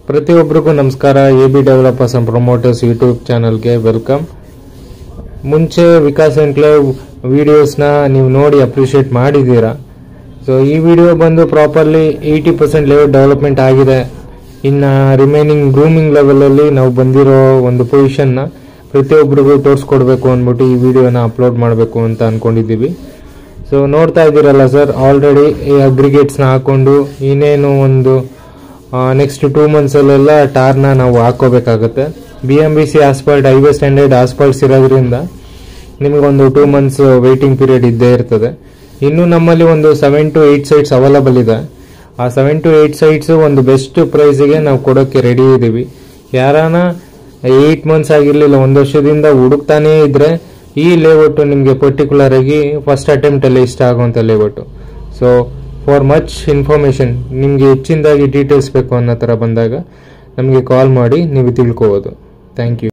ಪ್ರತಿಯೊಬ್ಬರಿಗೂ ನಮಸ್ಕಾರ. AB developers and promoters YouTube ಚಾನಲ್ಗೆ ವೆಲ್ಕಮ್. ಮುಂಚೆ ವಿಕಾಸ್ ಎನ್ಕ್ಲೇವ್ ವಿಡಿಯೋಸ್ನ ನೀವು ನೋಡಿ ಅಪ್ರಿಷಿಯೇಟ್ ಮಾಡಿದ್ದೀರಾ. ಸೊ ಈ ವಿಡಿಯೋ ಬಂದು ಪ್ರಾಪರ್ಲಿ 80% ಲೆವೆಲ್ ಡೆವಲಪ್ಮೆಂಟ್ ಆಗಿದೆ. ಇನ್ನು ರಿಮೈನಿಂಗ್ ಗ್ರೂಮಿಂಗ್ ಲೆವೆಲಲ್ಲಿ ನಾವು ಬಂದಿರೋ ಒಂದು ಪೊಸಿಷನ್ನ ಪ್ರತಿಯೊಬ್ಬರಿಗೂ ತೋರಿಸ್ಕೊಡ್ಬೇಕು ಅಂದ್ಬಿಟ್ಟು ಈ ವಿಡಿಯೋನ ಅಪ್ಲೋಡ್ ಮಾಡಬೇಕು ಅಂತ ಅಂದ್ಕೊಂಡಿದ್ದೀವಿ. ಸೊ ನೋಡ್ತಾ ಇದ್ದೀರಲ್ಲ ಸರ್, ಆಲ್ರೆಡಿ ಈ ಅಗ್ರಿಗೇಟ್ಸ್ನ ಹಾಕೊಂಡು ಇನ್ನೇನು ಒಂದು ನೆಕ್ಸ್ಟ್ 2 ಮಂತ್ಸಲ್ಲೆಲ್ಲ ಟಾರ್ನ ನಾವು ಹಾಕೋಬೇಕಾಗುತ್ತೆ. BMBC ಆಸ್ಫಾಲ್ಟ್ ಹೈವೇ ಸ್ಟ್ಯಾಂಡರ್ಡ್ ಆಸ್ಫಾಲ್ಟ್ಸ್ ಇರೋದ್ರಿಂದ ನಿಮಗೊಂದು 2 ಮಂತ್ಸ್ ವೇಟಿಂಗ್ ಪೀರಿಯಡ್ ಇದ್ದೇ ಇರ್ತದೆ. ಇನ್ನು ನಮ್ಮಲ್ಲಿ ಒಂದು 7 to 8 ಸೈಟ್ಸ್ ಅವೈಲಬಲ್ ಇದೆ. ಆ 7 to 8 ಸೈಟ್ಸ್ ಒಂದು ಬೆಸ್ಟ್ ಪ್ರೈಸಿಗೆ ನಾವು ಕೊಡೋಕ್ಕೆ ರೆಡಿ ಇದ್ದೀವಿ. ಯಾರಾನ 8 ಮಂತ್ಸ್ ಆಗಿರಲಿಲ್ಲ, 1 ವರ್ಷದಿಂದ ಹುಡುಕ್ತಾನೇ ಇದ್ರೆ ಈ ಲೇಔಟು ನಿಮಗೆ ಪರ್ಟಿಕ್ಯುಲರ್ ಆಗಿ ಫಸ್ಟ್ ಅಟೆಂಪ್ಟ್ ಅಲ್ಲಿ ಇಷ್ಟ ಆಗುವಂಥ layout. So for much information, ನಿಮಗೆ ಹೆಚ್ಚಿನದಾಗಿ ಡೀಟೇಲ್ಸ್ ಬೇಕು ಅನ್ನೋ ಥರ ಬಂದಾಗ ನಮಗೆ ಕಾಲ್ ಮಾಡಿ ನೀವು ತಿಳ್ಕೋಬೋದು. Thank you.